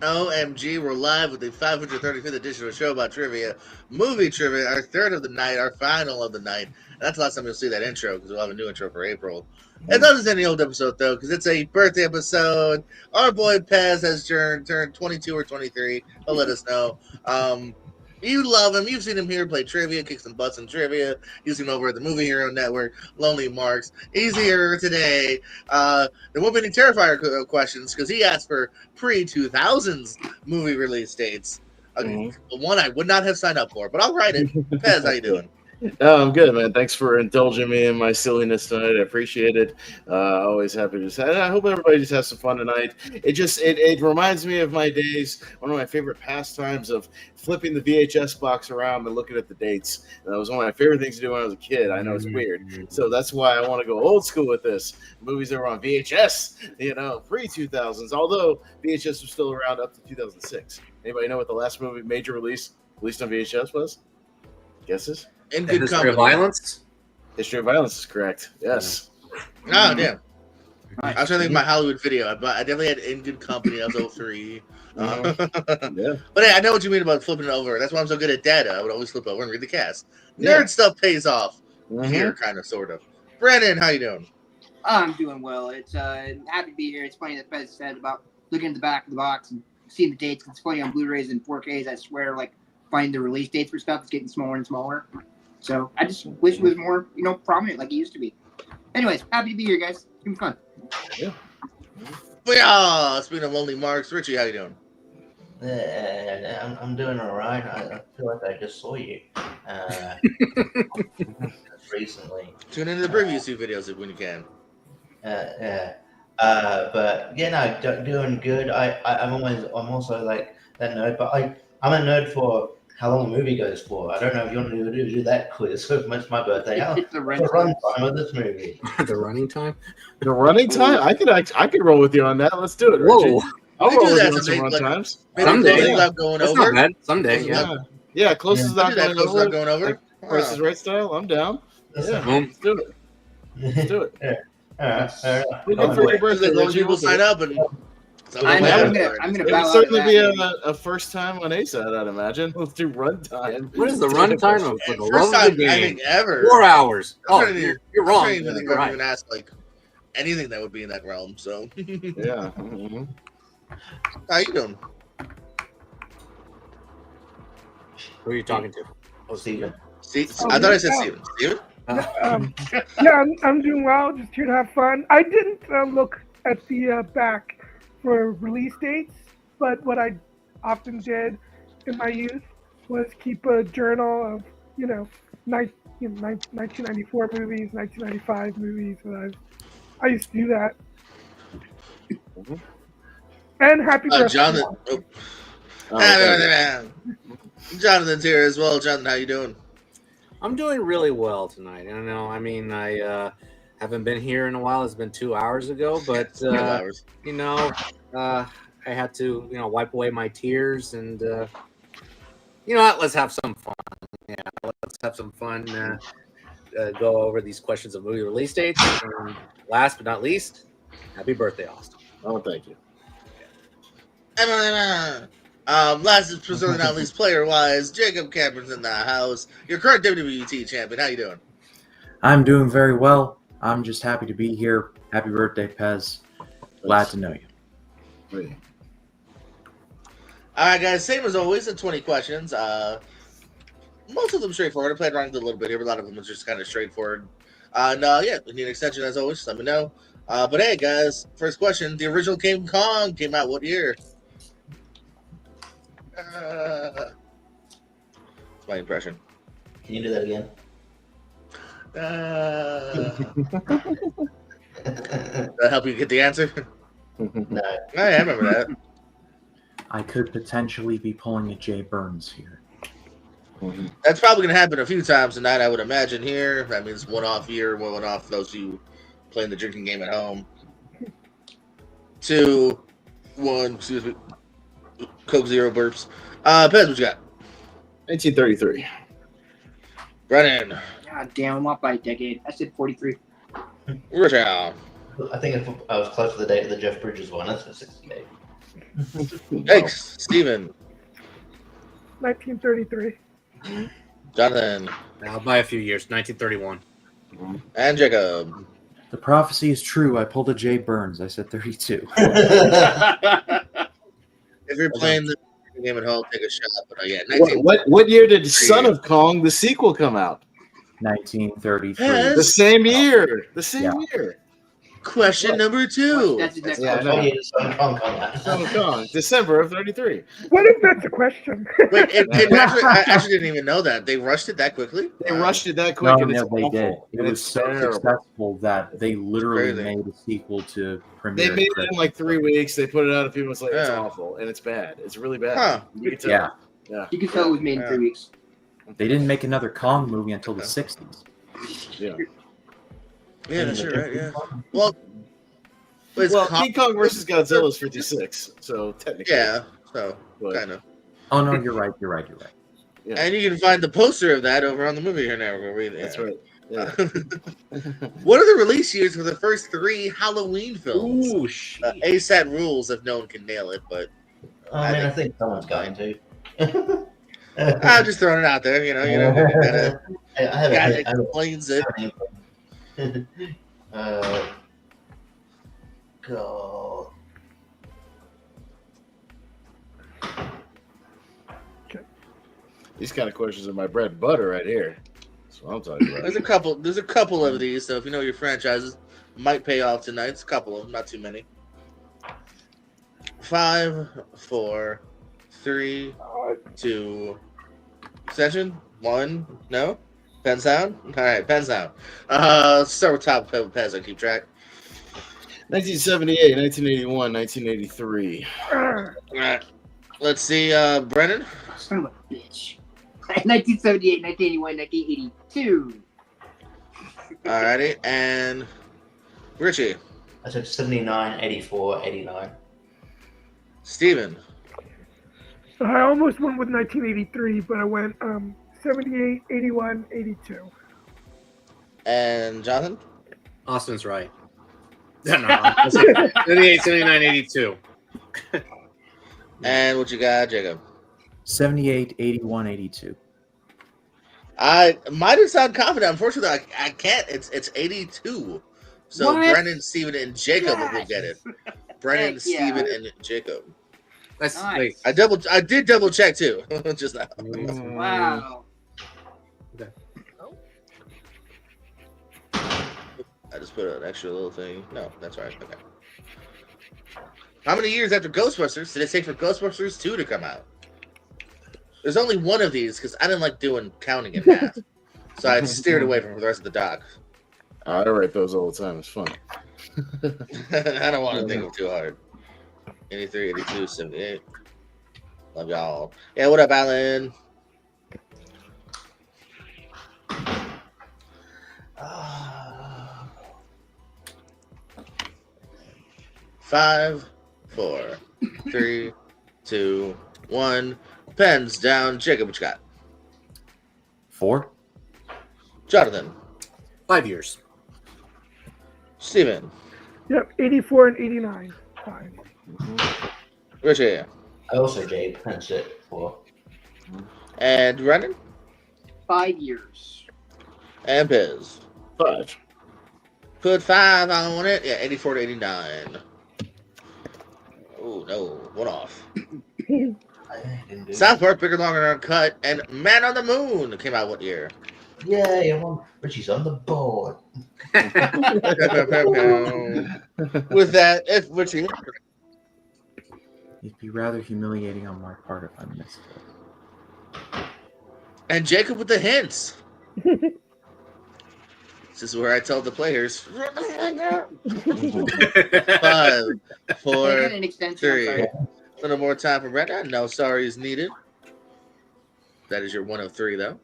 OMG, we're live with the 535th edition of a show about trivia, movie trivia, our third of the night, our final of the night. That's the last time you'll see that intro because we'll have a new intro for April. It doesn't any old episode though because it's a birthday episode. Our boy Pez has turned 22 or 23. He'll let us know. You love him. You've seen him here play trivia, kick some butts in trivia. You've seen him over at the Movie Hero Network, Lonely Marks. He's here today. There won't be any Terrifier questions because he asked for pre-2000s movie release dates. One I would not have signed up for, but I'll write it. Pez, how you doing? Oh, I'm good, man. Thanks for indulging me in my silliness tonight. I appreciate it. Always happy to say. I hope everybody just has some fun tonight. It reminds me of my days. One of my favorite pastimes of flipping the VHS box around and looking at the dates. And that was one of my favorite things to do when I was a kid. I know it's weird, so that's why I want to go old school with this. Movies that were on VHS, pre-2000s. Although VHS was still around up to 2006. Anybody know what the last movie major released on VHS was? Guesses? In Good History Company. of Violence? History of Violence is correct. Yes. Oh, damn. I was trying to think of my Hollywood video. I definitely had In Good Company. That was 03. Yeah. But hey, I know what you mean about flipping it over. That's why I'm so good at data. I would always flip over and read the cast. Yeah. Nerd stuff pays off here, kind of, sort of. Brandon, how you doing? I'm doing well. It's happy to be here. It's funny that Pez said about looking at the back of the box and seeing the dates. It's funny on Blu-rays and 4Ks. I swear, like finding the release dates for stuff is getting smaller and smaller. So I just wish it was more, prominent like it used to be. Anyways, happy to be here, guys. It's been fun. Yeah. Yeah. Speaking of Lonely Marks, Richie, how you doing? I'm doing all right. I feel like I just saw you recently. Tune into the previous two videos when you can. But yeah, no, doing good. I'm also like that nerd, but I'm a nerd for how long a movie goes for. I don't know if you want to do that quiz. It's my birthday. It's the What's the run time of this movie? The running time? The running time? I could roll with you on that. Let's do it, Richie. Whoa. I'll We roll do with that you on some someday, run like, times. Maybe Someday, closing yeah. without going That's over. not bad. Someday, Closing yeah. Yeah, closest I'll not do that. going Closing over. without going over. Like, Price is Right style. I'm down. Yeah, Boom. let's do it. Let's do it. All right. Looking for your birthday, As long as Richie. people We'll do sign it. up and I'm gonna It bow would out certainly of be that. a first time on ASAT, I'd imagine. Let's do run time. What is the run time of for the first love of time the I game? think ever. 4 hours. I'm Oh, trying to you're I'm wrong. trying to think You're I've right. even asked like anything that would be in that realm. So Yeah. how you doing? Who are you talking to? Oh, Steven. See, I thought I said Steven. Steven? Yeah, I'm doing well. Just here to have fun. I didn't look at the back for release dates, but what I often did in my youth was keep a journal of 1994 movies, 1995 movies. I used to do that. And happy birthday. Jonathan. Jonathan's here as well. Jonathan, how you doing? I'm doing really well tonight. I haven't been here in a while. It's been 2 hours ago, but 2 hours. I had to, wipe away my tears and, what? Let's have some fun. Yeah, let's have some fun. Go over these questions of movie release dates. And last but not least, happy birthday, Austin. Oh, thank you. Last but certainly not least, player-wise, Jacob Cameron's in the house. Your current WWT champion. How you doing? I'm doing very well. I'm just happy to be here. Happy birthday, Pez. Glad to know you. All right, guys. Same as always, the 20 questions. Most of them straightforward. I played around with a little bit here, but a lot of them are just kind of straightforward. Yeah, we need an extension as always. Just let me know. But hey, guys, first question: the original King Kong came out what year? That's my impression. Can you do that again? That help you get the answer? No. I remember that. I could potentially be pulling a Jay Burns here. That's probably going to happen a few times tonight, I would imagine here. That means one-off here, one-off those who playing the drinking game at home. 2, 1, excuse me. Coke Zero burps. Pez, what you got? 1933. Brennan. God damn, I'm off by a decade. I said 43. Richard. I think I was close to the date of the Jeff Bridges one. That's for 68. Thanks, Steven. 1933. Jonathan. Now by a few years, 1931. And Jacob. The prophecy is true. I pulled a Jay Burns. I said 32. If you're playing the game at home, take a shot. But yeah, What year did Son of Kong, the sequel, come out? 1933. Yes. The same year. The same year. Question number 2. That's the next Yeah, I question. know. Son of Kong come out. Son of Kong, December of 33. What if that's a question? Wait, I actually didn't even know that. They rushed it that quickly? They rushed it that quick, No, and it's no, they awful. did. It And was it's so terrible. successful that they literally crazy. made a sequel to They premiere. made it in like 3 weeks. They put it out, and people was like, "It's Yeah. awful," and it's bad. It's really bad. Huh. You can tell. Yeah, You can tell it was made in 3 weeks. they didn't make another Kong movie until the 60s. Yeah. Yeah, that's right. Yeah. Well, it's Well, King Kong versus Godzilla is 56, so technically, yeah. So but, kind of. Oh no, you're right. You're right. You're right. yeah, And you can find the poster of that over on the movie here now. We're gonna read it. that's right. Yeah. What are the release years for the first 3 Halloween films? Ooh, shit. ASAT rules if no one can nail it, but I think someone's going to. I'm just throwing it out there. You know, gotta, I have guy a that explains it. God. These kind of questions are my bread and butter right here. That's what I'm talking about. There's a couple of these, so if you know your franchises, might pay off tonight. It's a couple of them, not too many. 5, 4, 3, 2. Session 1. No. Pen sound. All right, pen sound. Let's start with top of pens. I keep track. 1978, 1981, 1983. All right. Let's see, Brennan. Son of a bitch. 1978, 1981, 1982. Alrighty, and Richie, I said 79, 84, 89. Steven, I almost went with 1983, but I went 78, 81, 82. and Jonathan. Austin's right. No, 78, 79, 82. And what you got, Jacob? 78, 81, 82. I might have sound confident. Unfortunately, I can't. It's 82. So What? Brennan, Steven, and Jacob will get it. Brennan, Heck yeah. Steven, and Jacob. That's Nice. I did double check too, just now. Wow. I just put an extra little thing. No, that's right. Okay. How many years after Ghostbusters did it take for Ghostbusters 2 to come out? There's only one of these because I didn't like doing counting in math, so I steered away from the rest of the doc. I write those all the time. It's fun. I don't want to think of too hard. 83, 82, 78. Love y'all. Yeah, what up, Alan? Five, 4, 3, 2, 1. Pens down. Jacob, what you got? 4. Jonathan. 5 years. Steven. Yep, 84 and 89. 5. Richie. I also gave Prince it 4. And Brennan. 5 years. And Piz. 5. Put 5 on it. Yeah, 84 to 89. Oh, no. One off. I didn't do South Park, Bigger, Longer, and Uncut, and Man on the Moon came out what year? Yay, Richie's on the board. With that, if Richie. It'd be rather humiliating on my part if I missed it. And Jacob with the hints. This is where I tell the players. 5, They 4, had an extension. I'm 3. sorry. A little more time for Brennan. No sorry is needed. That is your 1 of 3, though.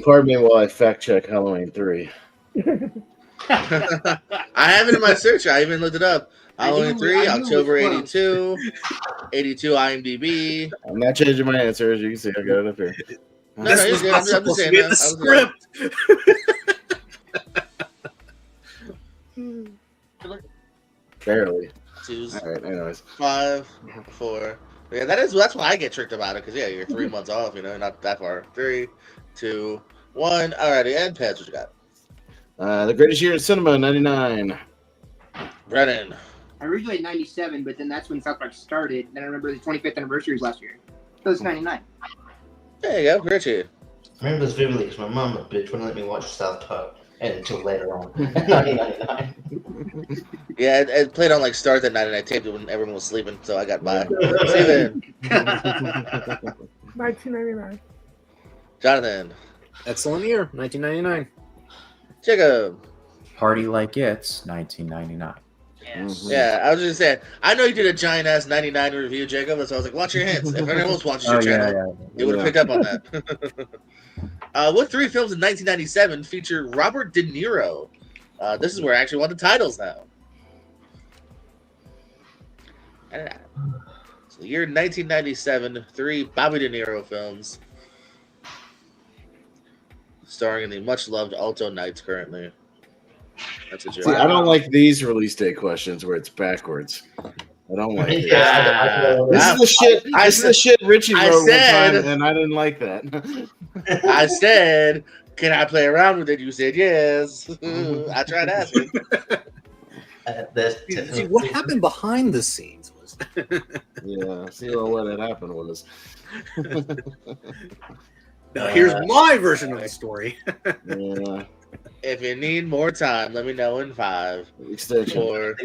Pardon me while I fact check Halloween 3. I have it in my search. I even looked it up. Halloween 3, I knew it October was close. 82. 82 IMDb. I'm not changing my answer, as you can see. I got it up here. No, you're good. I'm just saying Be in that. the script. Barely. 2, All right. Anyways. 5, 4. Yeah, that's why I get tricked about it because you're 3 months off. Not that far. 3, 2, 1. Alrighty, and Pez, what you got? The greatest year in cinema, 99. Brennan. I originally had 97, but then that's when South Park started. Then I remember the 25th anniversary was last year. So it's 99. There you go, Richie. I remember this vividly because my mum, a bitch, wouldn't let me watch South Park until later on. 1999. Yeah, it played on like Stars at night, and I taped it when everyone was sleeping, so I got by. Steven. 1999. Jonathan. Excellent year, 1999. Jacob. Party Like It's, 1999. Yes. Yeah, I was just saying. I know you did a giant ass 99 review, Jacob. So I was like, watch your hints. If anyone else watches your channel, they would have picked up on that. What 3 films in 1997 feature Robert De Niro? This is where I actually want the titles now. So the year 1997, 3 Bobby De Niro films, starring in the much loved Alto Knights currently. That's a joke. See, I don't like these release date questions where it's backwards. I don't like it. This is the shit. This is the shit Richie wrote one time, and I didn't like that. I said, "Can I play around with it?" You said yes. I tried asking. See, what happened behind the scenes was. Yeah, see what had happened was. Now here's my version of the story. Yeah. If you need more time, let me know in 5, Extension. 4,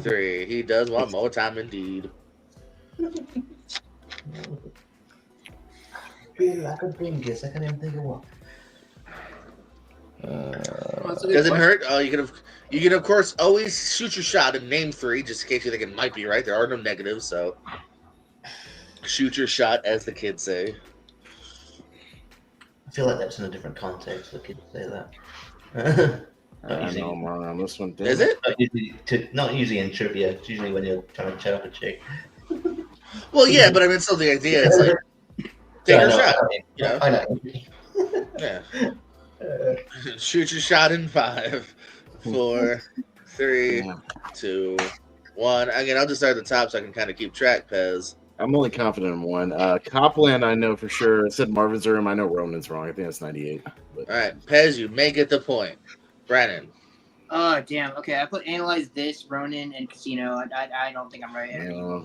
3. He does want more time indeed. I feel like a dingus. I can't even think of what. Doesn't hurt. Oh, you can of course always shoot your shot and name 3, just in case you think it might be right. There are no negatives, so shoot your shot, as the kids say. I feel like that's in a different context. The kids say that. I know, man. On this one, Is it? Not usually in trivia. It's usually when you're trying to chat up a chick. Well, yeah, but I mean, still the idea is like take your shot. I know. Yeah. Shoot your shot in 5, 4, 3, 2, 1. Again, I'll just start at the top so I can kind of keep track, Pez. I'm only confident in one. Copland, I know for sure. I said Marvin's Room. I know Ronan's wrong. I think that's 98. But... All right, Pez, you may get the point. Brandon. Oh, damn. Okay, I put Analyze This, Ronin, and Casino. I don't think I'm right.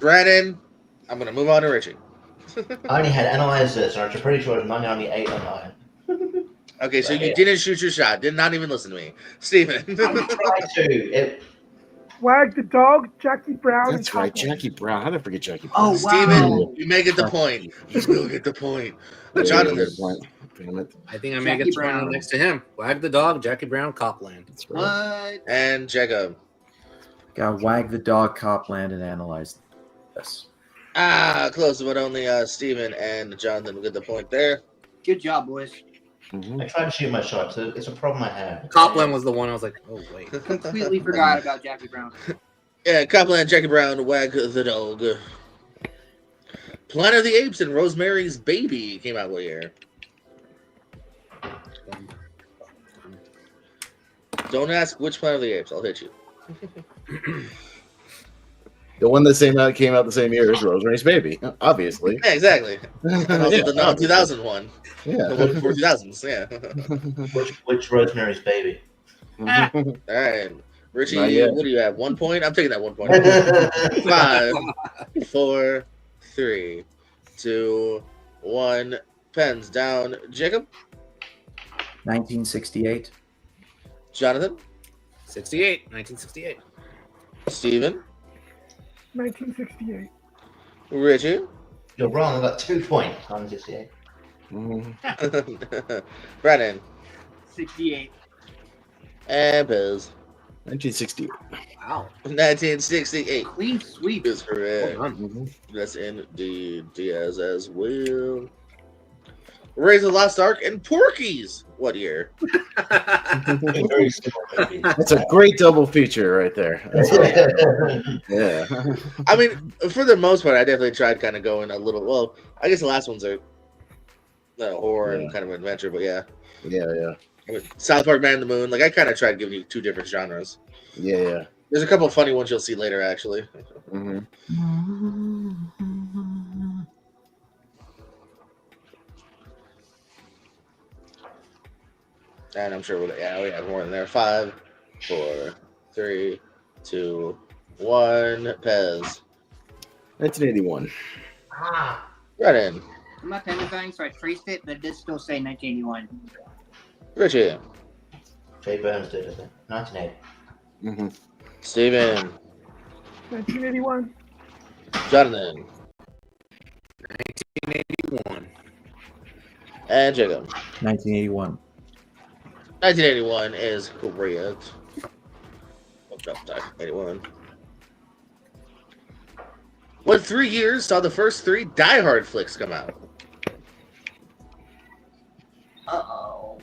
Brandon, I'm going to move on to Richie. I only had Analyze This, and I'm pretty sure it's 98 or 9. Okay, so you didn't shoot your shot. Did not even listen to me. Steven. I tried to. Wag the Dog, Jackie Brown. That's right, Jackie Brown. How did I forget Jackie Brown? Oh, wow. Steven, you may get the point. You will get the point. Jonathan. Damn it. I think I may get Brown next to him. Wag the Dog, Jackie Brown, Copland. That's right. What? And Jacob. Got Wag the Dog, Copland, and Analyze This. Close, but only Steven and Jonathan will get the point there. Good job, boys. Mm-hmm. I tried to shoot my shot, so it's a problem I had. Copland was the one I was like, oh, wait. Completely forgot about Jackie Brown. Yeah, Copland, Jackie Brown, Wag the Dog. Planet of the Apes and Rosemary's Baby came out what year? Don't ask which Planet of the Apes. I'll hit you. The one that came out the same year as Rosemary's Baby, obviously. Yeah, exactly. And also the 2000 one. Yeah. The one before 2000s, yeah. Which Rosemary's Baby? All right. Richie, what do you have? 1 point? I'm taking that 1 point. 5, 4, 3, 2, 1. Pens down. Jacob? 1968. Jonathan? 1968. Steven? 1968. Richie? You're wrong. I got 2 points. 1968. Brennan? 68. And Pez? 1968. Wow. 1968 Clean sweep. is correct. Well done. That's indeed Diaz as well. Raise the Lost Ark and Porky's. What year? Very similar movie. That's a great double feature right there. Yeah. I mean, for the most part, I definitely tried kind of going a little. Well, I guess the last ones are horror and kind of adventure, but yeah. Yeah. I mean, South Park, Man in the Moon. Like I kind of tried giving you 2 different genres. Yeah. There's a couple of funny ones you'll see later, actually. Mhm. And I'm sure we have more than there. 5, 4, 3, 2, 1. Pez. 1981. Ah, Right in. I'm not identifying, so I traced it, but it did still say 1981. Richie. Jay Burns did it. 1980. Mm-hmm. Steven. 1981. Jonathan. 1981. And Jacob. 1981. 1981 is correct. Oh, no, sorry. 81. What 3 years saw the first 3 Die Hard flicks come out? Uh-oh.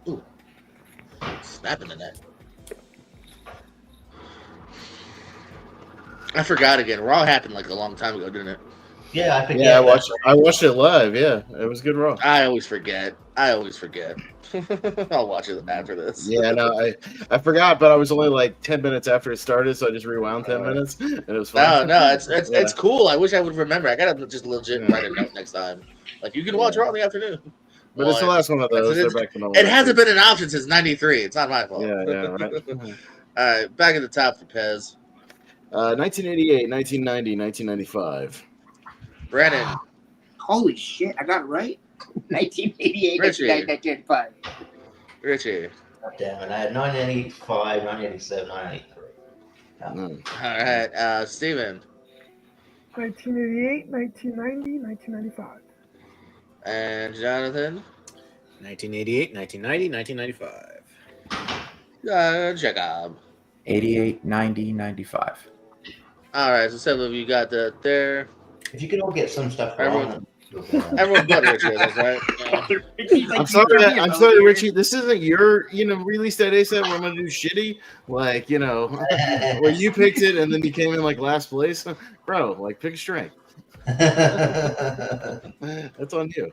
Ooh. Snapping the net. I forgot again. Raw happened like a long time ago, didn't it? Yeah, I think. Yeah, I watched it live. Yeah, it was good Raw. I always forget. I'll watch it after this. Yeah, no, I forgot, but I was only like 10 minutes after it started, so I just rewound 10 minutes, and it was fun. No, it's cool. I wish I would remember. I gotta just legit write a note next time. Like you can watch Raw in the afternoon. But it's the last one of those. They're back to normal. It hasn't been an option since '93. It's not my fault. Yeah, right. All right, back at the top for Pez. 1988, 1990, 1995. Brennan. Holy shit, I got it right. 1988, Richie. 1995. Richie. God damn it. I had 1985, 1987, 1983. Mm. All right, Steven. 1988, 1990, 1995. And Jonathan. 1988, 1990, 1995. Jacob. 88, 90, 95. All right, so 7 of you got that there. If you could all get some stuff Everyone- wrong. Everyone but Richie, that's right. Yeah. I'm sorry, Richie. This isn't your, release that ASAP where I'm gonna do shitty. Like, where you picked it and then you came in like last place, bro. Like, pick a strength. That's on you.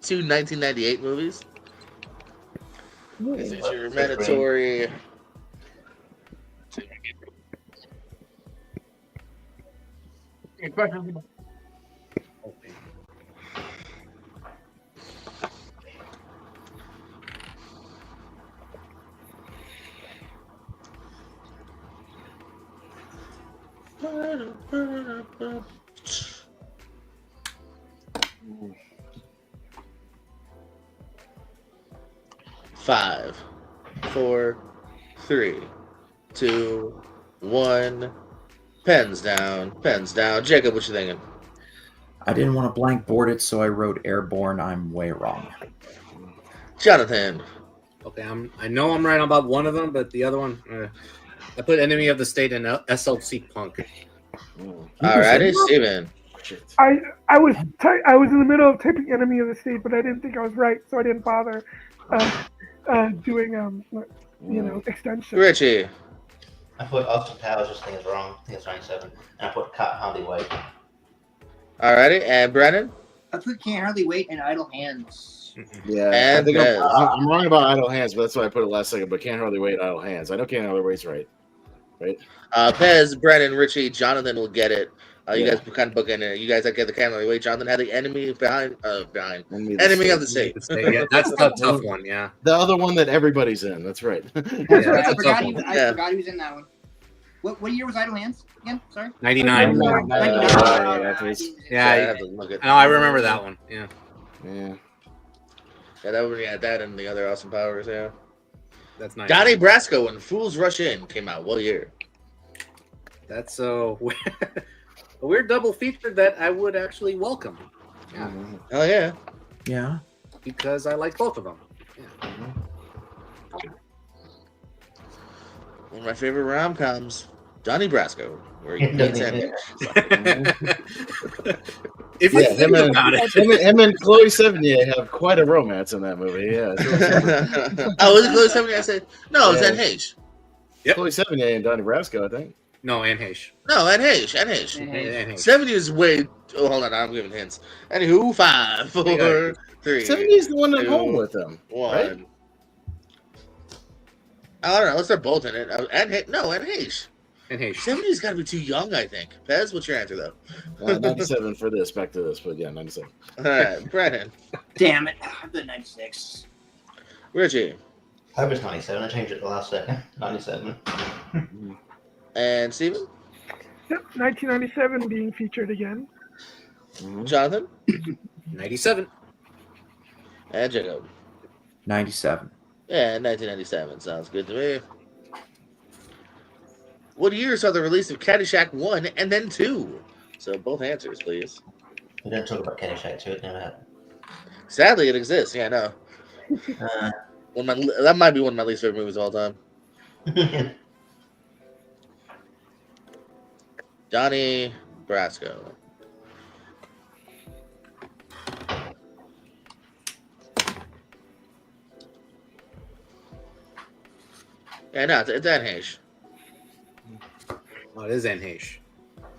2 1998 movies. This is Ooh. your mandatory. Five, 4, 3, 2, 1. Pens down. Pens down. Jacob, what you thinking? I didn't want to blank board it, so I wrote Airborne. I'm way wrong. Jonathan. Okay, I know I'm right about one of them, but the other one, I put Enemy of the State and SLC Punk. Alrighty, Steven. I was in the middle of typing Enemy of the State, but I didn't think I was right, so I didn't bother doing extension. Richie. I put Austin Powers, just think it's wrong. I think it's 97. And I put Cut Hardly Wait. Alrighty, and Brennan. I put Can't Hardly Wait and Idle Hands. Yeah, And I think Pez. I'm wrong about Idle Hands, but that's why I put it last second. But Can't Hardly Wait, Idle Hands. I know Can't Hardly Wait's right. Pez, Brennan, Richie, Jonathan will get it. You Yeah. guys kind of book in it. You guys that get the Can't Hardly Wait. Jonathan had the enemy behind. Enemy of the State. Yeah, that's a tough one. Yeah, The other one that everybody's in. That's right. yeah I that's a forgot tough he one. was in that one. What year was Idle Hands again? Sorry. 99. Yeah, Yeah, I have to look at. no, I remember that one. Yeah, Yeah. Yeah, that would be that and the other Austin Powers. Yeah. that's nice. Donnie Brasco and Fools Rush In came out. What year? That's a weird double feature that I would actually welcome. Yeah, Oh yeah. Yeah. because I like both of them. One of my favorite rom-coms, Donnie Brasco, where he meets Amy. If you Yeah, think about it, him and Chloe Sevigny have quite a romance in that movie. Yeah. Oh, was it Chloe Sevigny? I said no. It was Yeah. NH. Yep. Chloe Sevigny and Donnie Brasco, I think. No, Anne Heche. No, Ed Hayes. Anne Heche. 70 is way. Oh, hold on, I'm giving hints. Anywho, 5, 4, 3. 70 is the one at 2, home with him, 1. right? I don't know. Let's they're both in it. Ed Hayes. No, Ed Hayes. Anne Heche. 70's got to be too young, I think. Pez, what's your answer though? 97 for this. Back to this, but yeah, 97. All right, Brennan, Damn it. I'm the 96. Richie, I hope it's 97. I changed it the last second. 97. and Steven, Yep, 1997 being featured again. Jonathan, 97. and Jacob. 97. Yeah, 1997 sounds good to me. What year saw the release of Caddyshack 1 and then 2? So both answers, please. We don't talk about Caddyshack 2. It never happened. Sadly, it exists. Yeah, I know. That might be one of my least favorite movies of all time. Donnie Brasco. Yeah, no, it's Anne Heche. Oh, it is Anne Heche.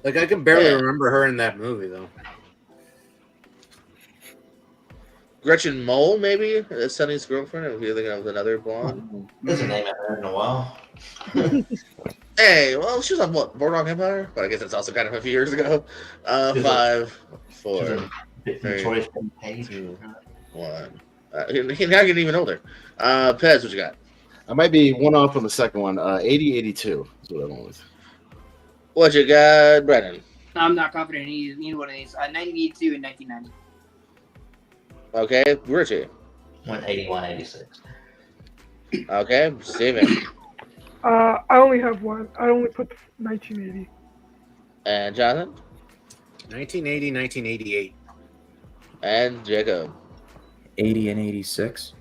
Like, I can barely Yeah. remember her in that movie, though. Gretchen Mol, maybe? That's Sonny's girlfriend. If you're thinking of another blonde. There's a name I've heard in a while. Hey, well, she was on what? Boardwalk Empire? But I guess that's also kind of a few years ago. 5, 4, She's a bit Three. notorious for Page. 2, 1. He's now getting even older. Pez, what you got? I might be one off on the second one. 80, 82 is what I went with. What you got, Brennan? I'm not confident in either one of these. 1982 and 1990. Okay, Richie. Went 81, 86. Okay, Steven. I only have one. I only put 1980. And Jonathan. 1980, 1988. And Jacob. 80 and 86.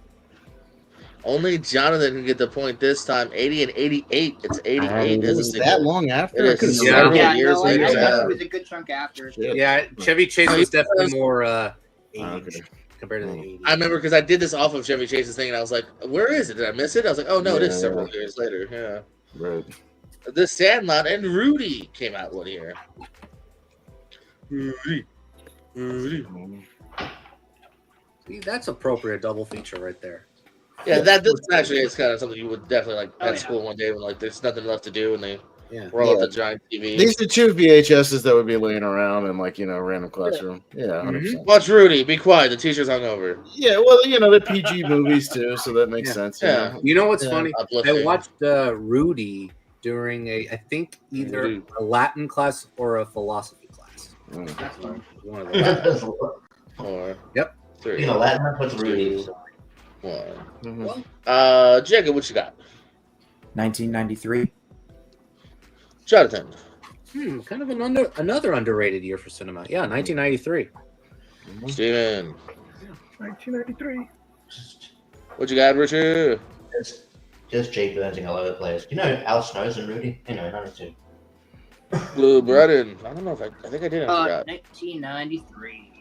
Only Jonathan can get the point this time. 80 and 88. It's 88. It was that long after? It I is could've Yeah. several Yeah, years no, I later. thought Yeah. it was a good chunk after. Shit. Yeah, Chevy Chase was definitely more 80 Okay. compared to the 80s. I remember because I did this off of Chevy Chase's thing, and I was like, "Where is it? Did I miss it?" I was like, "Oh no, it is Yeah. several years later." Yeah, Right. The Sandlot and Rudy came out one year. Rudy. See, that's appropriate double feature right there. Yeah, this actually is kind of something you would definitely like Oh, at yeah. school one day when like there's nothing left to do and they Yeah. roll up Yeah. the giant TV. These are 2 VHSs that would be laying around in like, random classroom. Yeah, 100%. Watch Rudy. Be quiet. The teacher's hungover. Yeah, well, they're PG movies too, so that makes Yeah. sense. Yeah. You know what's Yeah. funny? I Uplifting. watched Rudy during I think either Rudy. a Latin class or a philosophy class. Mm. That's fine. One of those. 4. Yep. 3. You know, Latin America was Rudy. So. 1. Mhm. Jacob, what you got? 1993. Jonathan. Kind of another underrated year for cinema. Yeah, 1993. Steven. 1993. What you got, Richard? Just Jay Burns all over the place. You know Al Snow's and Rudy? Anyway, 92. Blue Brennan. I don't know if I think I did. I forgot. 1993.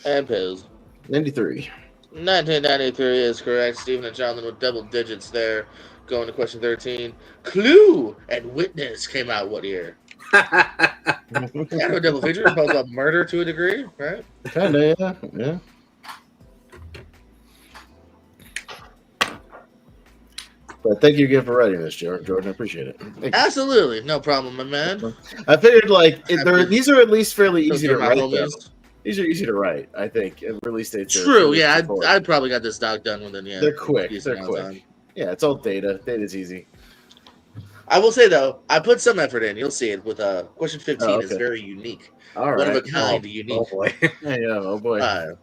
And Piz. 93. 1993 is correct. Stephen and Jonathan with double digits there. Going to question 13. Clue and Witness came out what year? Kind of a double feature. Both about murder to a degree, right? Kinda, yeah. But thank you again for writing this, Jordan. I appreciate it. Thank you. Absolutely. No problem, my man. I figured these are at least fairly easy to Those are my write. Though. homies. These are easy to write, I think. And release dates are True. fairly Yeah, straightforward. I probably got this doc done within They're quick. decent They're amount of quick. time. Yeah, it's all data. Data's easy. I will say though, I put some effort in. You'll see it with question 15 Oh, is okay. very unique. All One right. of a kind, unique. Oh boy. Yeah, oh boy. I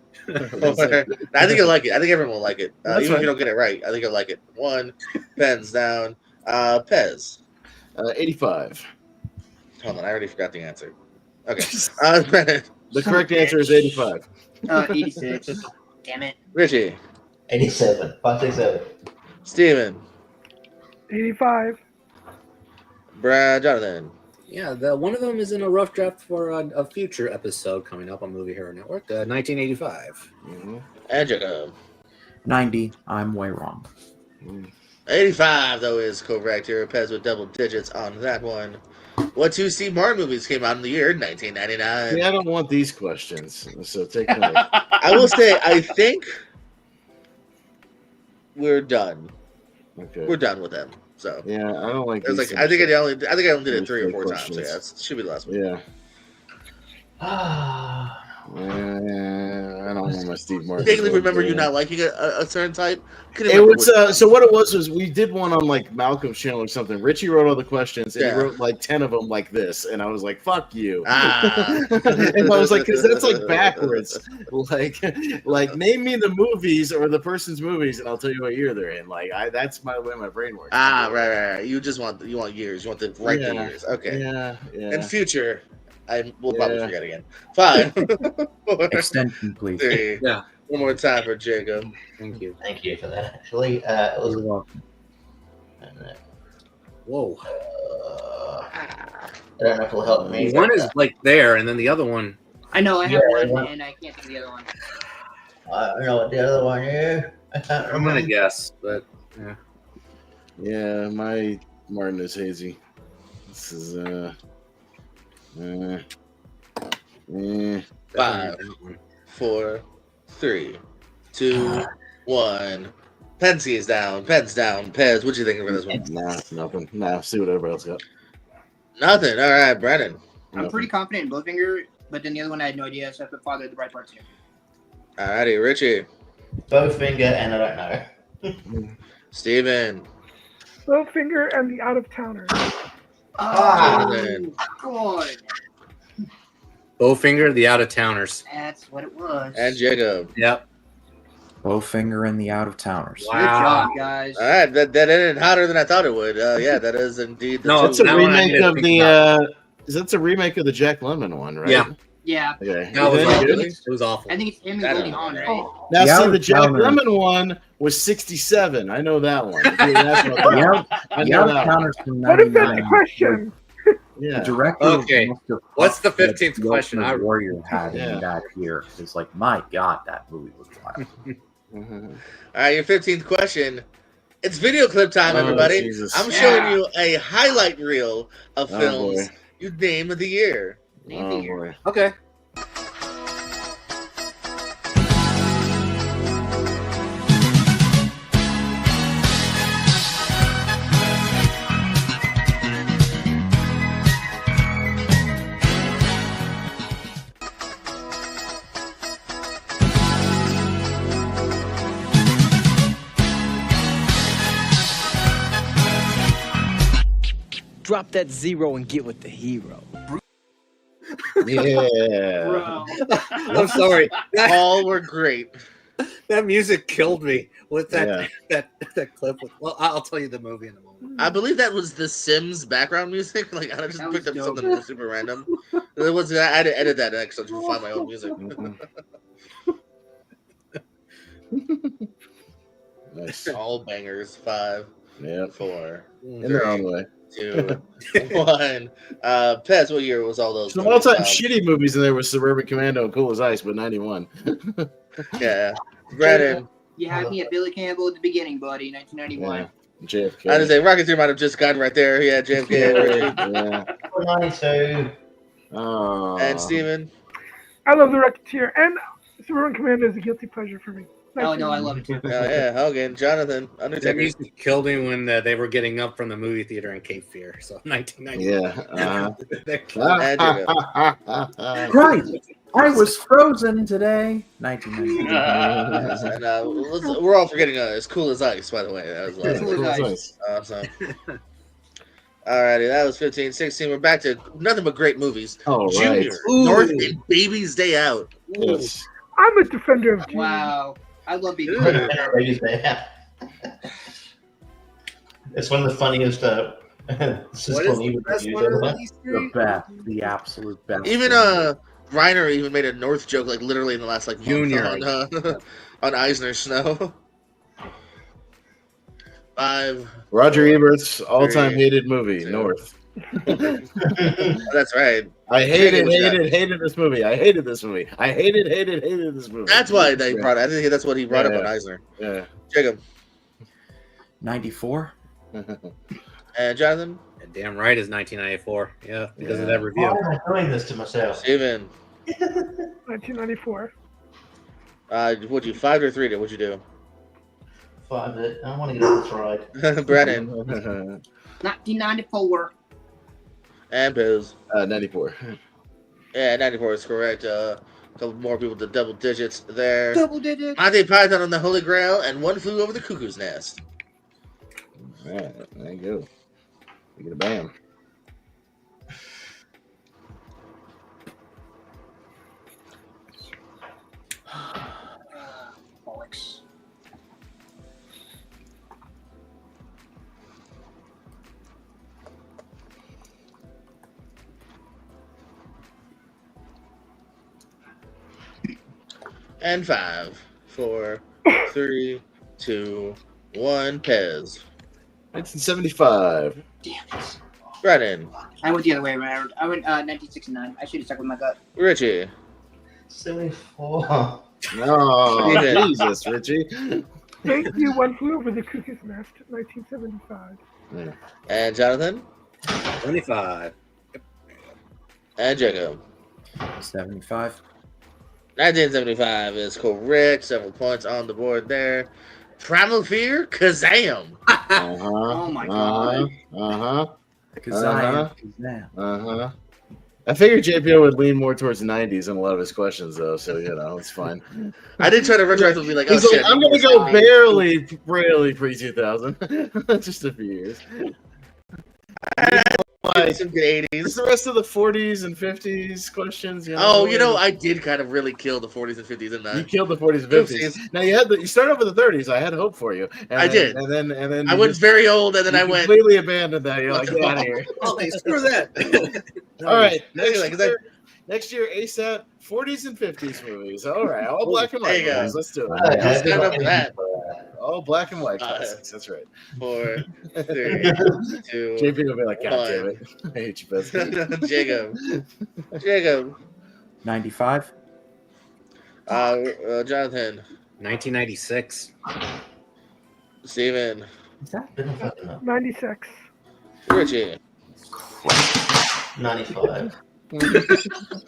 think you'll like it. I think everyone will like it. That's Even if fine. you don't get it right, I think you'll like it. 1, pens down. Pez. 85. Hold on, I already forgot the answer. Okay. The correct answer is 85. 86. Damn it. Richie. 87. 567. Steven. 85. Brad. Jonathan. Yeah, one of them is in a rough draft for a future episode coming up on Movie Hero Network, 1985. Mhm. And Jacob. 90. I'm way wrong. 85, though, is correct here. Pez with double digits on that one. What two Steve Martin movies came out in the year 1999? Yeah, I don't want these questions, so take note. I will say, I think we're done. Okay. We're done with them. So Yeah, I don't like. it was these like I think things. I only did it 3 or 4 questions. times. So yeah, it should be the last one. Yeah. I don't want my Steve Martin. Vaguely remember you not liking a certain type. It was so what it was we did one on like Malcolm's channel or something. Richie wrote all the questions and he wrote like 10 of them like this, and I was like, "Fuck you!" and I was like, "Because that's like backwards. Like name me the movies or the person's movies, and I'll tell you what year they're in. Like that's my way my brain works. Right. You want years. You want the right years. Okay. Yeah. In future, we'll probably forget again. 5, 4, Extension, please. 3. Yeah. One more time for Jacob. Thank you. Thank you for that. Actually, it was. You're welcome. Whoa. I don't know if it'll help me. One is like there, and then the other one. I know I have Yeah, one, and I can't think of the other one. I don't know what the other one is. I can't I'm gonna remember. guess, but Yeah, my Martin is hazy. This is 5, 4, 3, 2, 1. Pensy is down. Pen's down. Pez, what you thinking for this one? Nah, nothing. Nah, see what everybody else got. Nothing. All right, Brennan. I'm pretty confident in Bowfinger, but then the other one I had no idea, so I put Father of the Bride Part 2. All righty, Richie. Bowfinger, and I don't know. Steven. Bowfinger and the Out of Towners. Jonathan. God. Bowfinger, the Out of Towners. That's what it was. And Jacob. Yep. Bowfinger and the Out of Towners. Good job, guys. All right, that ended hotter than I thought it would. Yeah, that is indeed the No, two. That's a That one I remake didn't of think the. about. That's a remake of the Jack Lemmon one, right? Yeah. Yeah. Okay. That was Is that awful. good? It was awful. I think it's him and I Goldie don't Hawn, know. right? Oh, Now, The see, Out the of Jack Towners. Lemmon one was 67. I know that one. If you're asking about The that, Out, I the know Out of that one. Towners from what is that 99. question? The Yeah. director. Okay. must have What's the fucked that 15th the question? Ultimate Warrior had Yeah. in that year. It's like, my God, that movie was wild. Mhm. All right, your 15th question. It's video clip time, Oh, everybody. Jesus. I'm showing you a highlight reel of Oh, films. boy. You name of the year. Name the Oh, year. boy. Okay. Drop that zero and get with the hero. Yeah. Bro. I'm sorry. All were great. That music killed me with that Yeah. that clip. Well, I'll tell you the movie in a moment. I believe that was the Sims background music. Like I just That picked was up dope. something super random. It was I had to edit that next to find my own music. Mhm. Nice. All bangers. 5, Yeah. 4, In their own way. 2, 1. Pez, what year was all those? Some movies? all-time shitty movies in there was Suburban Commando and Cool as Ice, but 91. Yeah. Brennan. You had me at Billy Campbell at the beginning, buddy, 1991. Yeah. JFK. I just say Rocketeer might have just gotten right there. Yeah, JFK. Yeah. 92. Oh. And Steven. I love The Rocketeer, and Suburban Commando is a guilty pleasure for me. Oh, no, I love it too. Yeah, Hogan, Jonathan, That Undertaker. music killed me when they were getting up from the movie theater in Cape Fear. So 1990. Yeah. That killed me. And Jacob. Christ, I was frozen today. 1990. And we're all forgetting As Cool as Ice, by the way. That was last Cool as one. Ice. Awesome. Alrighty, that was 15, 16. We're back to nothing but great movies. Oh, right. Junior, North and Baby's Day Out. Yes. I'm a defender of Junior. Wow. I love being It's one of the funniest What is the best one of these The three? best, the absolute best. Even Reiner even made a North joke like literally in the last like month Junior. on Eisner Snow. 5. Roger Ebert's all-time 3, hated movie, 2. North. That's right. I hated this movie. I hated this movie. I hated this movie. That's why they brought it. I think that's what he brought up Yeah. on Eisner. Yeah. Jacob. 94. And Jonathan? Damn right is 1994. Yeah, because of Yeah. that review. Why am I doing this to myself? Steven? 1994. What'd you 5 or 3? What'd you do? 5 it. I want to get this right. Brennan 1994. and Biz. 94. Yeah, 94 is correct. A couple more people to double digits there. Double digits. Monty Python on the Holy Grail and One Flew Over the Cuckoo's Nest. All right, there you go. You get a bam. Bollocks. And 5, 4, 3, 2, 1. Pez. 1975. Damn it. Brennan. I went the other way around. I went 1969. I should have stuck with my gut. Richie. 74. Oh, Steven. Jesus, Richie. Thank you. One Flew Over the Cuckoo's Nest. 1975. And Jonathan. 25. And Jacob. 75. 1975 is correct. Several points on the board there. Primal Fear, Kazam. Oh my God. Because I am Kazam. I figured JPO would lean more towards the 90s in a lot of his questions, though, so, it's fine. I did try to retroactively be like, oh He's like, shit. I'm going to go barely pre-2000. Just a few years. Like, Some good it's 80s. the rest of the 40s and 50s questions. I did kind of really kill the 40s and 50s, didn't I? You killed the 40s and 50s. Oopsies. Now you started off with the 30s. I had hope for you. And I then- did. and then I you went just- very old, and then I you went. completely abandoned that. You're like, get out of here. Oh, screw that. All right, Like, next year ASAP 40s and 50s movies. All right, all black and There white you go. movies. Let's do Alright, it. Let's stand up for that. All black and white classics. That's right. 4, 3, 2. JP will be like, God damn One. it, I hate you, best. Jacob. 95. Jonathan. 1996. Steven. Didn't fucking know. 96. Richie. 95.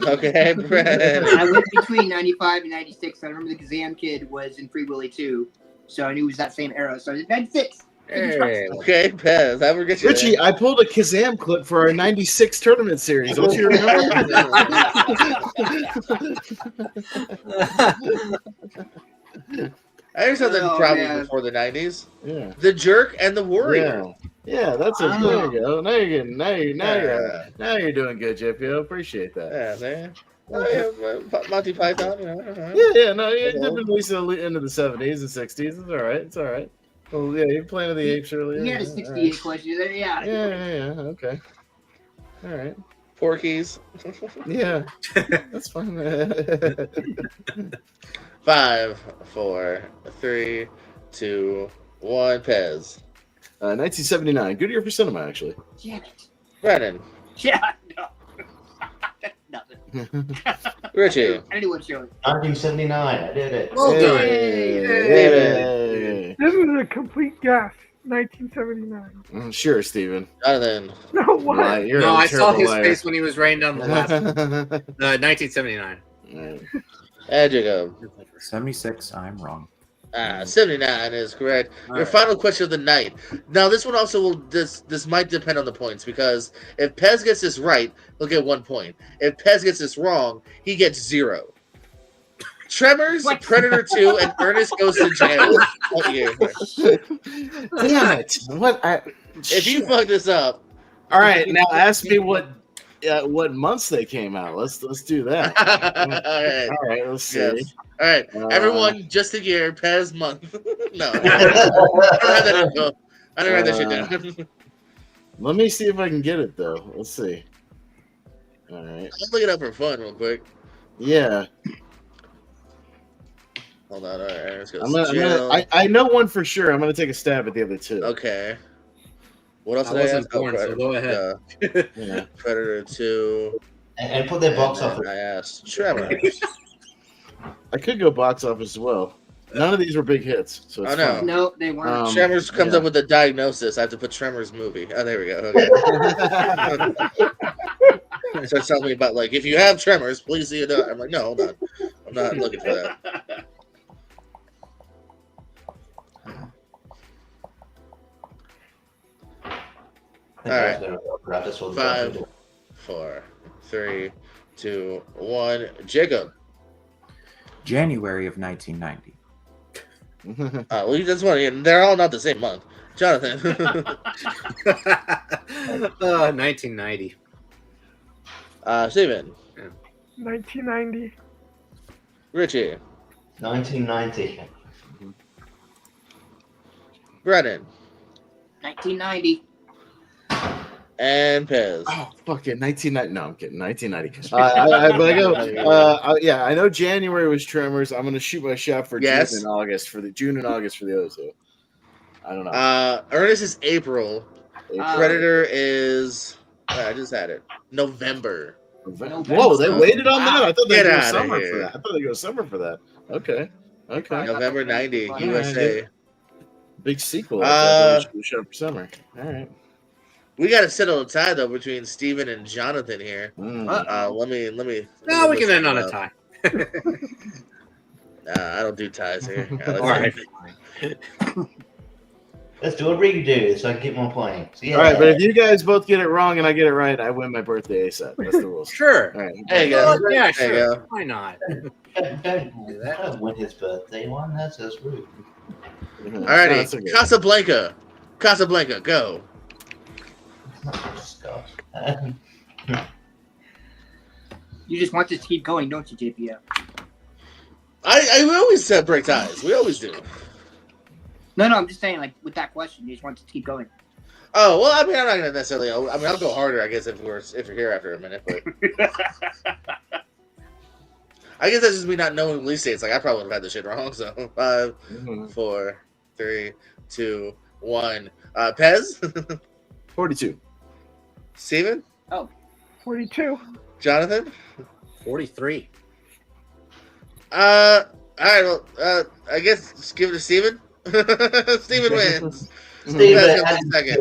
Okay, Brad. I went between 95 and 96. I remember the Kazam kid was in Free Willy 2, so I knew it was that same era. So I did 96. Hey. Okay, Pez. I forget you. Richie, I pulled a Kazam clip for our 96 tournament series. Don't you remember? I heard something Oh, probably man. before the 90s. Yeah. The Jerk and the Warrior. Yeah, that's it. Oh. There you go. Now you're getting. Yeah. Now you're doing good, JPO. Appreciate that. Yeah, man. Oh, yeah, Monty Python. Yeah. No, you Yeah. did release it into the 70s and 60s. It's all right. It's all right. Well, yeah, you Planet of the Apes earlier. He had a Yeah, 68 question there. Yeah. all right. Yeah. Okay. All right. Porkies. Yeah, that's fine. 5, 4, 3, 2, 1. Pez. 1979. Good year for cinema, actually. Damn it. Brennan. Yeah. No. Nothing. Richie. I didn't want to show it. 1979. I did it. Well done. Hey. This is a complete guess. 1979. Sure, Steven. Jonathan. No, what? Lie, you're No, a I saw terrible his liar. face when he was writing down the last one. 1979. And Jacob. 76. I'm wrong. 79 is correct. All Your right. final question of the night. Now, this one also will. This might depend on the points because if Pez gets this right, he'll get 1 point. If Pez gets this wrong, he gets 0. Tremors, What? Predator 2, and Ernest Goes to Jail. What year? Damn it! What? If you fuck this up, All right, now ask me what months they came out. Let's do that. all right. All right, let's see. Yes. All right, everyone, just a year, Pez month. No, I don't have that info. I don't have that shit down. Let me see if I can get it though. Let's see. All right. Let's look it up for fun, real quick. Yeah, Hold on. All right, let's go. I know one for sure. I'm gonna take a stab at the other two. Okay. What else I did I wasn't ask? born, so go ahead. Yeah. Predator 2. And put their box and office. I asked Tremors. I could go box office as well. None of these were big hits, so it's I know. fine. No, they weren't. Tremors comes yeah. up with a diagnosis. I have to put Tremors movie. Oh, there we go. Okay. Starts telling me about like if you have tremors, please see it. I'm like, no, hold on. I'm not looking for that. All right. 5, 4, 3, 2, 1. Jacob. January of 1990. Well, that's one. They're all not the same month. Jonathan. 1990. Steven. 1990. Richie. 1990. Brennan. 1990. And Pez. Oh, fucking 1990. No, I'm kidding. 1990. But I go. Yeah, I know January was Tremors. I'm gonna shoot my shot for Yes. June and August for the other two. I don't know. Ernest is April. April. Predator is. I just had it. November. Whoa, they waited on that. I thought they Get go outta summer here. for that. I thought they go summer for that. Okay. November 90. All USA. right. Big sequel. I thought we should shot for summer. All right. We got to settle a tie though between Steven and Jonathan here. Let me. No, we can end on a tie. Nah, I don't do ties here. All right. Let's do a redo so I can get more points. Yeah. All right, but if you guys both get it wrong and I get it right, I win my birthday ASAP. That's the rules. Sure. All right. There you go. Yeah, There you sure. go. Why not? Don't win his birthday one. That's just rude. Alrighty, Casablanca, go. You just want this to keep going, don't you, JPO? I always break ties. We always do. No, I'm just saying, like, with that question, you just want it to keep going. Oh well, I mean, I'm not gonna necessarily. I mean, I'll go harder, I guess, if you're here after a minute. But I guess that's just me not knowing release dates. Like I probably would have had this shit wrong. So 5, 4, 3, 2, 1. Pez. 42. Steven? 42. Jonathan? 43. All right. Well, I guess just give it to Steven. Steven wins. Steven, Second.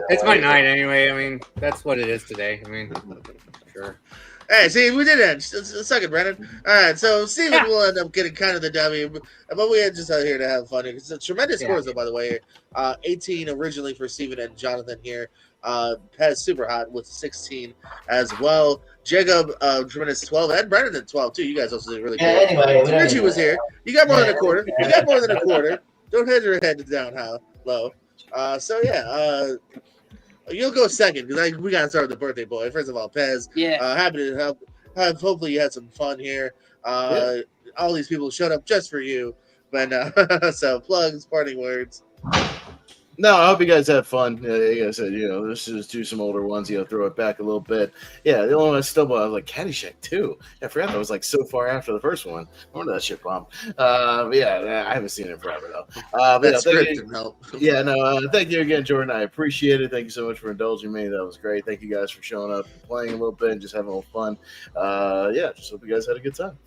It's my night anyway. I mean, that's what it is today. I mean, sure. Hey, see, we did it. Second, Brennan. All right, so Steven will end up getting kind of the W, but we are just out here to have fun. It's a tremendous scores, though, by the way. 18 originally for Steven and Jonathan here. Pez super hot with 16 as well. Jacob, tremendous 12, and Brennan at 12 too. You guys also did really good. Anyway, Richie was here. You got more than a quarter. Don't head your head down low. So yeah, you'll go second because we got to start with the birthday boy. First of all, Pez. Yeah. Happy to help. Hopefully, you had some fun here. All these people showed up just for you. But so plugs, parting words. No, I hope you guys had fun. Like I said, let's just do some older ones, throw it back a little bit. Yeah, the only one I stumbled, I was like, Caddyshack 2. I forgot that was like so far after the first one. I wonder that shit bombed. But yeah, I haven't seen it forever, though. That script didn't help. Yeah, no, thank you again, Jordan. I appreciate it. Thank you so much for indulging me. That was great. Thank you guys for showing up, playing a little bit, and just having a little fun. Yeah, just hope you guys had a good time.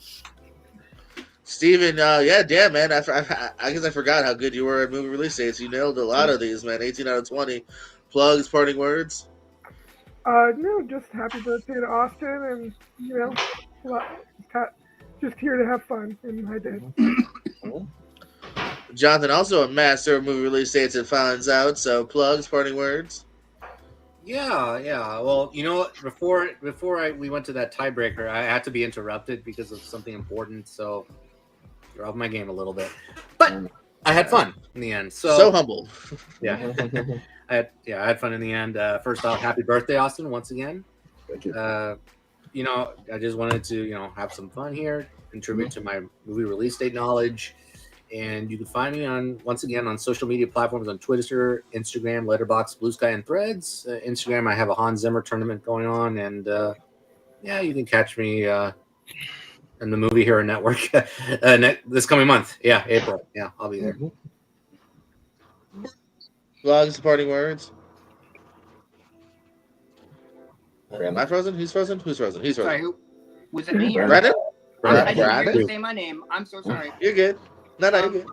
Steven, yeah, damn, man. I guess I forgot how good you were at movie release dates. You nailed a lot of these, man. 18 out of 20. Plugs, parting words? No, just happy birthday to Austin, and, just here to have fun, and I did. Jonathan, also a master of movie release dates and finds out, so plugs, parting words? Yeah. Well, before we went to that tiebreaker, I had to be interrupted because of something important, so you're off my game a little bit. But I had fun in the end. So humble. Yeah. I had fun in the end. First off, happy birthday, Austin, once again. Thank you. I just wanted to, have some fun here, contribute to my movie release date knowledge. And you can find me on social media platforms on Twitter, Instagram, Letterboxd, Blue Sky, and Threads. Instagram, I have a Hans Zimmer tournament going on, and you can catch me in the Movie Hero Network this coming month. Yeah, April. Yeah, I'll be there. Vlogs, parting words. Am I frozen? Who's frozen? He's frozen. Sorry, who was it? Me? Brennan? I didn't hear Brad? you say my name. I'm so sorry. You're good. No, you're good.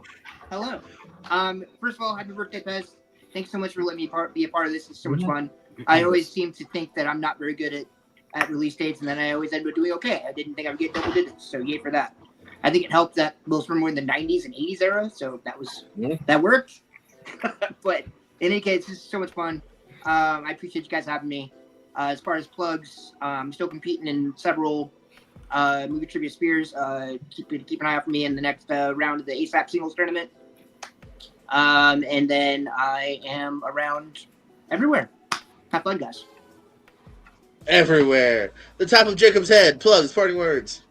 Hello. First of all, happy birthday, Pez. Thanks so much for letting me be a part of this. It's so much fun. I always seem to think that I'm not very good at release dates, and then I always end up doing okay. I didn't think I would get double digits, so yay for that. I think it helped that most of them were in the 90s and 80s era, so that worked. But in any case, this is so much fun. I appreciate you guys having me. As far as plugs, I'm still competing in several movie trivia spheres. Keep an eye out for me in the next round of the ASAP singles tournament. And then I am around everywhere. Have fun, guys. Everywhere. The top of Jacob's head. Plugs, parting words.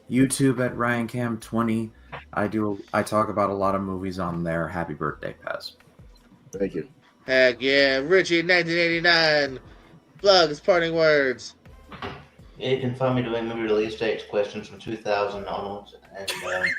YouTube at RyanCam20. I talk about a lot of movies on there. Happy birthday, Pez. Thank you. Heck yeah. Richie, 1989. Plugs, parting words. Yeah, you can find me doing movie release dates questions from 2000 onwards, and doing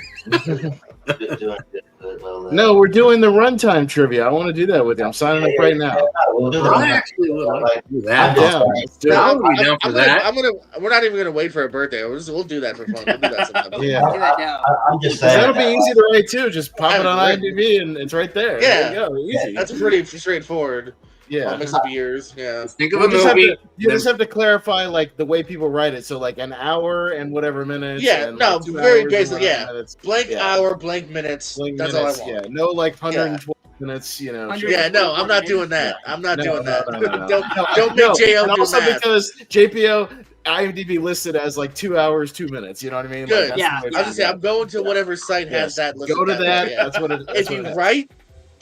good. Well, No, we're doing the runtime trivia. I want to do that with you. I'm signing up right now. we'll do I that. actually would like to do that. Yeah, let's do it. I would be down for that. We're not even gonna wait for a birthday. We'll do that for fun. We'll do that sometime. Yeah. Do that now. I'm just saying. That'll be easy to write too. Just pop it on I- IMDb and it's right there. Yeah. There you go. Easy. That's pretty straightforward. Yeah. I'll mix up years. Yeah. Think of You a just, have movie. to, you just have to clarify like the way people write it. So like an hour and whatever minutes. Yeah, and, no, like, 2 very hours and basic, whatever yeah. minutes. Blank Yeah. hour, blank minutes. Blank That's minutes, all I want. Yeah, no like 112 minutes. You know. 100 Yeah, no, I'm not doing that. I'm not No, doing no, that. no, no, no. Don't No, make JL and do also math. because JPO IMDb listed as like 2 hours 2 minutes. You know what I mean? Good. Like, Yeah. that's the way I was just saying, to I'm going to whatever site Yes. has that listed. go to that. Yeah. That's what it. That's If what you it is. write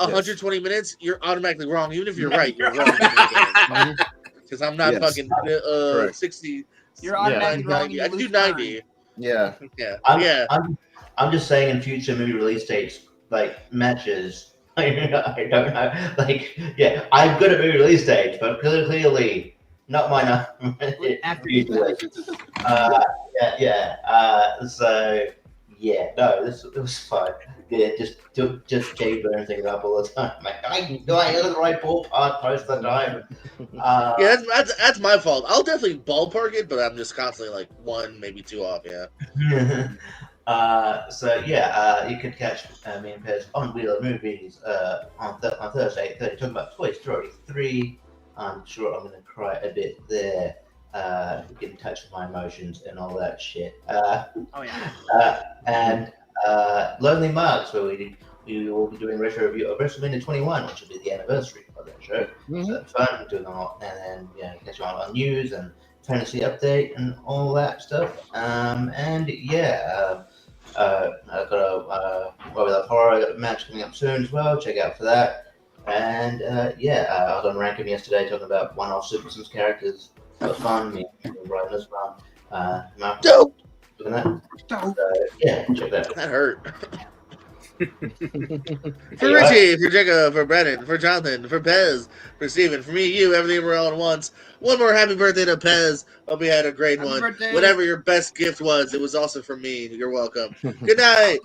Yes. 120 minutes, you're automatically wrong. Even if you're right, you're wrong. Because I'm not Yes. fucking Correct. 60. You're automatically wrong. 90. I You do lose 90. Yeah. Yeah. I'm, Yeah. I'm just saying in future movie release dates, like matches. I don't know. Like, yeah, I'm good at movie release dates, but clearly not mine. After you So yeah, no, this was fun. Yeah, just Jay things up all the time. Like, I get the right ballpark most of the time. Yeah, that's my fault. I'll definitely ballpark it, but I'm just constantly like 1, maybe 2 off. Yeah. You can catch me and Pez on Wheel of Movies on Thursday 8:30 talking about Toy Story 3. I'm sure I'm going to cry a bit there. Get in touch with my emotions and all that shit. Oh yeah. And Lonely Marks, where we will be doing a retro review of WrestleMania 21, which will be the anniversary of that show. Mhm. So it's fun doing all, and then catch you on news and fantasy update and all that stuff. I've got a horror match coming up soon as well. Check out for that. And I was on Rankin yesterday talking about one-off Super Sims characters. That was fun. Me and Brian as well. Mark, Dope. doing that. Dope. Check that out. That hurt. For Richie, for Jacob, for Brennan, for Jonathan, for Pez, for Steven, for me, you, everything we're all at once. One more happy birthday to Pez. Hope you had a great Happy one. birthday. Whatever your best gift was, it was also from me. You're welcome. Good night.